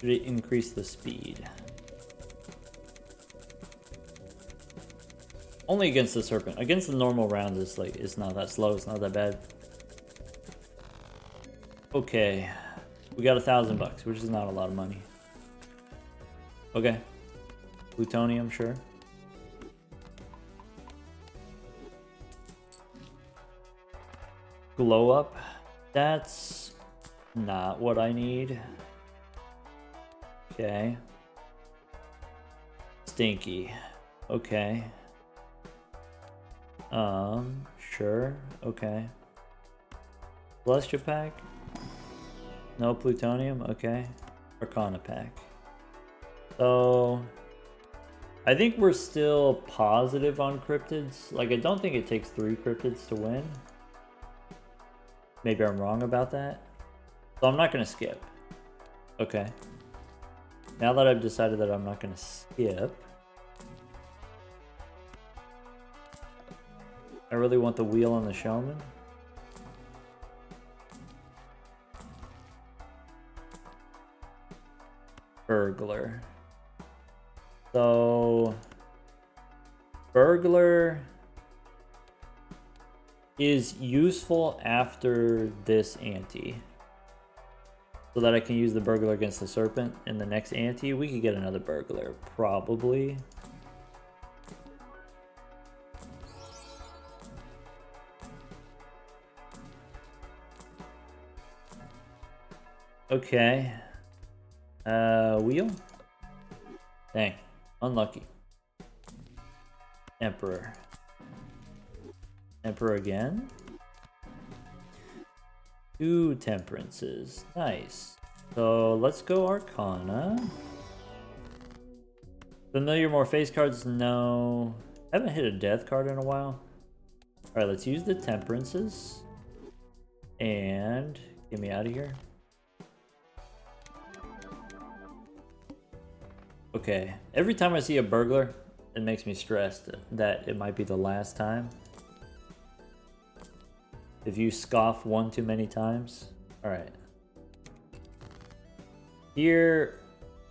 Should it increase the speed? Only against the serpent. Against the normal rounds, it's not that slow. It's not that bad. Okay, we got $1,000, which is not a lot of money. Okay, plutonium, sure. Glow up. That's not what I need. Okay. Stinky. Okay. Sure. Okay. Celestia pack. No plutonium. Okay. Arcana pack. So I think we're still positive on cryptids. Like, I don't think it takes 3 cryptids to win. Maybe I'm wrong about that. So I'm not gonna skip. Okay. Now that I've decided that I'm not gonna skip, I really want the wheel on the showman. Burglar. So burglar is useful after this ante, so that I can use the burglar against the serpent in the next ante. We could get another burglar, probably. Okay. Wheel? Dang. Unlucky. Emperor. Emperor again. 2 temperances. Nice. So let's go Arcana. Familiar more face cards? No. Haven't hit a death card in a while. Alright, let's use the temperances. And get me out of here. Okay. Every time I see a burglar, it makes me stressed that it might be the last time. If you scoff one too many times. Alright. Here,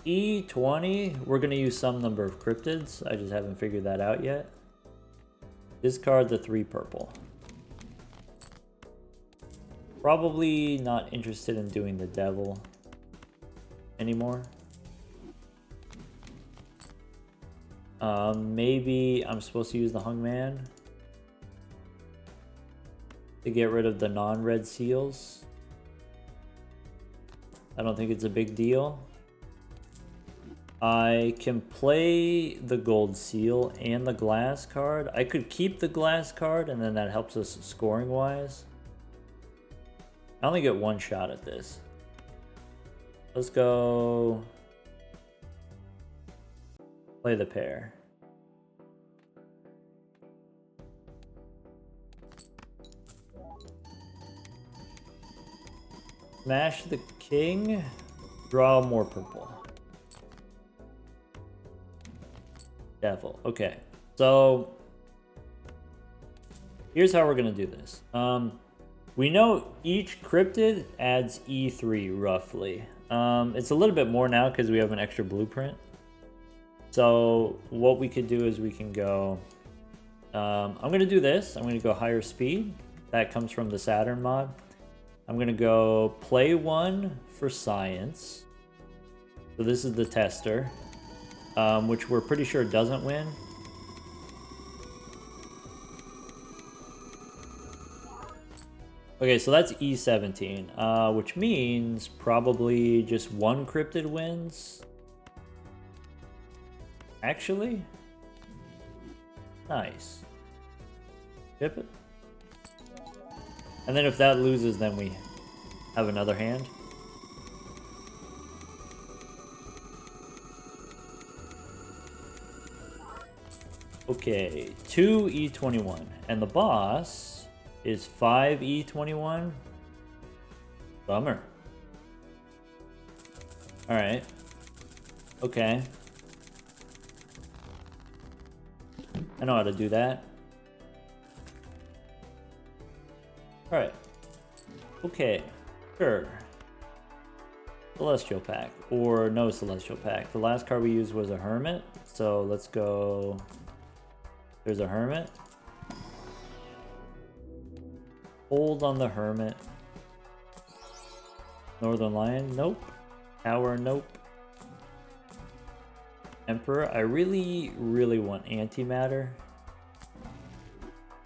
E20, we're going to use some number of cryptids. I just haven't figured that out yet. Discard the 3 purple. Probably not interested in doing the devil anymore. Maybe I'm supposed to use the hungman to get rid of the non-red seals. I don't think it's a big deal. I can play the gold seal and the glass card. I could keep the glass card, and then that helps us scoring wise. I only get 1 shot at this. Let's go play the pair. Smash the king. Draw more purple. Devil. Okay. So here's how we're gonna do this. We know each cryptid adds E3 roughly. It's a little bit more now because we have an extra blueprint. So what we could do is we can go, I'm going to do this. I'm going to go higher speed. That comes from the Saturn mod. I'm going to go play 1 for science. So this is the tester, which we're pretty sure doesn't win. Okay, so that's E17, which means probably just one cryptid wins. Actually? Nice. Ship it. And then if that loses, then we have another hand. Okay, 2 E21. And the boss is 5 E21. Bummer. Alright. Okay. I know how to do that. Alright. Okay. Sure. Celestial pack. Or no celestial pack. The last card we used was a hermit. So let's go... There's a hermit. Hold on the hermit. Northern lion. Nope. Tower. Nope. Emperor. I really want antimatter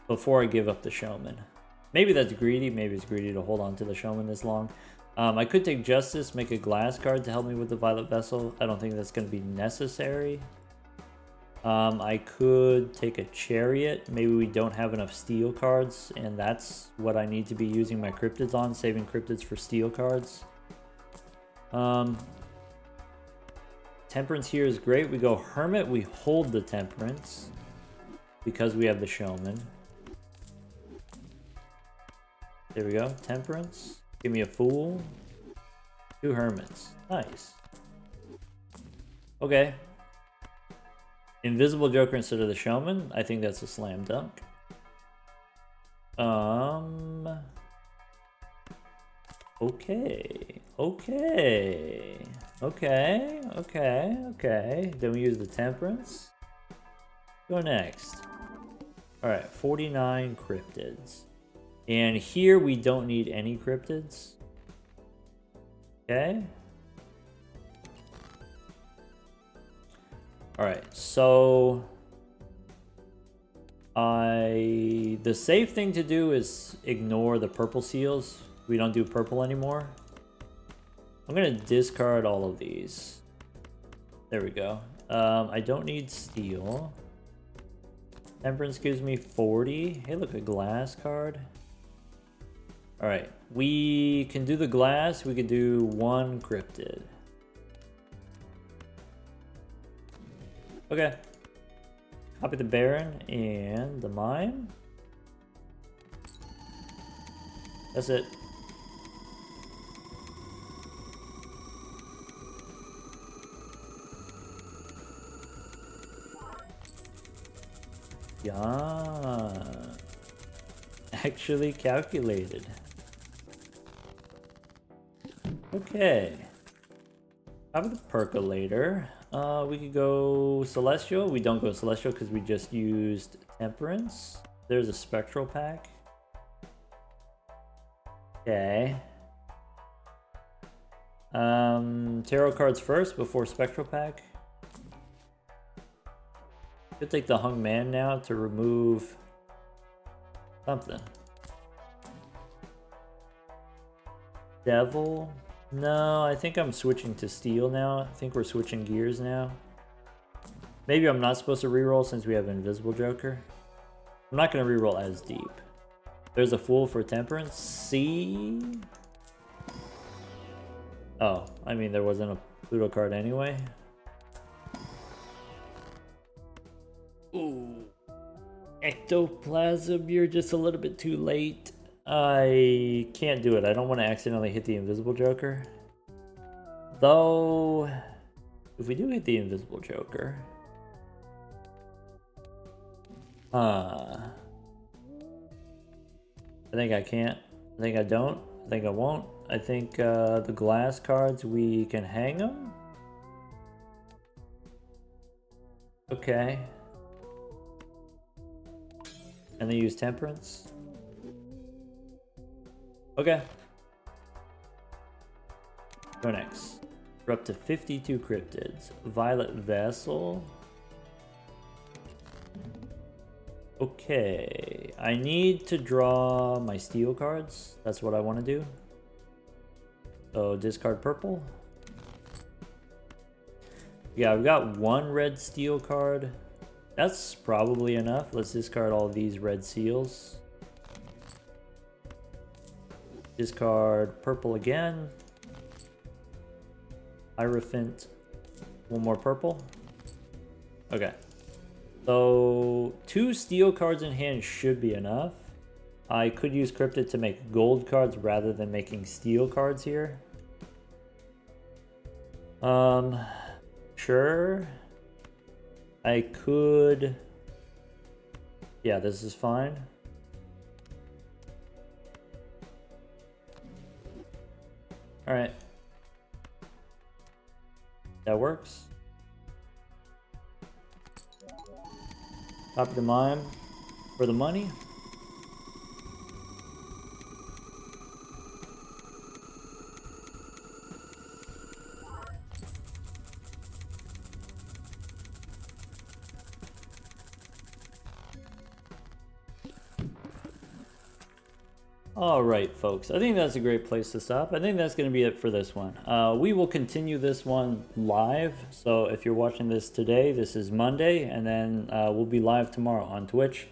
before I give up the showman. Maybe that's greedy. Maybe it's greedy to hold on to the showman this long. I could take justice, make a glass card to help me with the violet vessel. I don't think that's going to be necessary. I could take a chariot. Maybe we don't have enough steel cards, and that's what I need to be using my cryptids on, saving cryptids for steel cards. Temperance here is great. We go hermit, we hold the temperance because we have the showman. There we go. Temperance. Give me a fool. 2 hermits. Nice. Okay. Invisible Joker instead of the showman. I think that's a slam dunk. Okay. Then we use the temperance. Go next. Alright, 49 cryptids. And here we don't need any cryptids. Okay. Alright, so the safe thing to do is ignore the purple seals. We don't do purple anymore. I'm gonna discard all of these. There we go. I don't need steel. Temperance gives me 40. Hey, look, a glass card. Alright, we can do the glass. We could do 1 cryptid. Okay. Copy the Baron and the Mime. That's it. Yeah. Actually calculated. Okay. Copy the Percolator. We could go Celestial. We don't go Celestial because we just used Temperance. There's a Spectral pack. Okay. Tarot cards first before Spectral pack. Could take the Hung Man now to remove something. Devil. No, I think I'm switching to steel now. I think we're switching gears now. Maybe I'm not supposed to reroll since we have Invisible Joker. I'm not going to reroll as deep. There's a Fool for Temperance. C. Oh, I mean, there wasn't a Pluto card anyway. Ooh. Ectoplasm, you're just a little bit too late. I can't do it. I don't want to accidentally hit the Invisible Joker. Though, if we do hit the Invisible Joker... I think I can't. I think I don't. I think I won't. I think the glass cards, we can hang them. Okay. And they use Temperance. Okay. Go next. We're up to 52 cryptids. Violet Vessel. Okay, I need to draw my steel cards. That's what I want to do. So discard purple. Yeah, we've got one red steel card. That's probably enough. Let's discard all these red seals. Discard purple again. Hierophant. One more purple. Okay. So 2 steel cards in hand should be enough. I could use Cryptid to make gold cards rather than making steel cards here. Sure. I could... Yeah, this is fine. Alright. That works. Top of the mine for the money. Alright folks, I think that's a great place to stop. I think that's going to be it for this one. We will continue this one live, so if you're watching this today, this is Monday, and then we'll be live tomorrow on Twitch,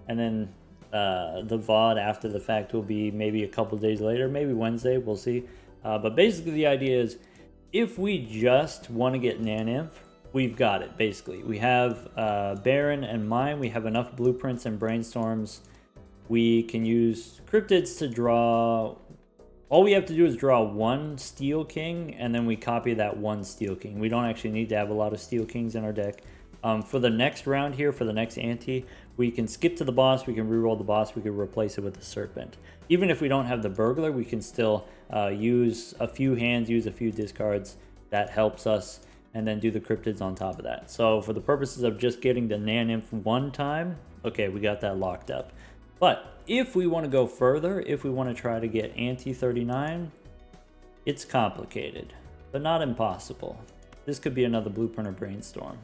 and then the VOD after the fact will be maybe a couple days later, maybe Wednesday, we'll see. But basically the idea is, if we just want to get naneinf, we've got it, basically. We have Baron and Mine, we have enough blueprints and brainstorms. We can use cryptids to draw. All we have to do is draw 1 Steel King, and then we copy that 1 Steel King. We don't actually need to have a lot of Steel Kings in our deck. For the next round here, for the next ante, we can skip to the boss, we can reroll the boss, we can replace it with the Serpent. Even if we don't have the Burglar, we can still use a few hands, use a few discards. That helps us, and then do the cryptids on top of that. So for the purposes of just getting the naneinf 1 time, okay, we got that locked up. But if we want to go further, if we want to try to get Ante 39, it's complicated, but not impossible. This could be another blueprint or brainstorm.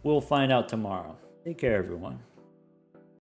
We'll find out tomorrow. Take care, everyone.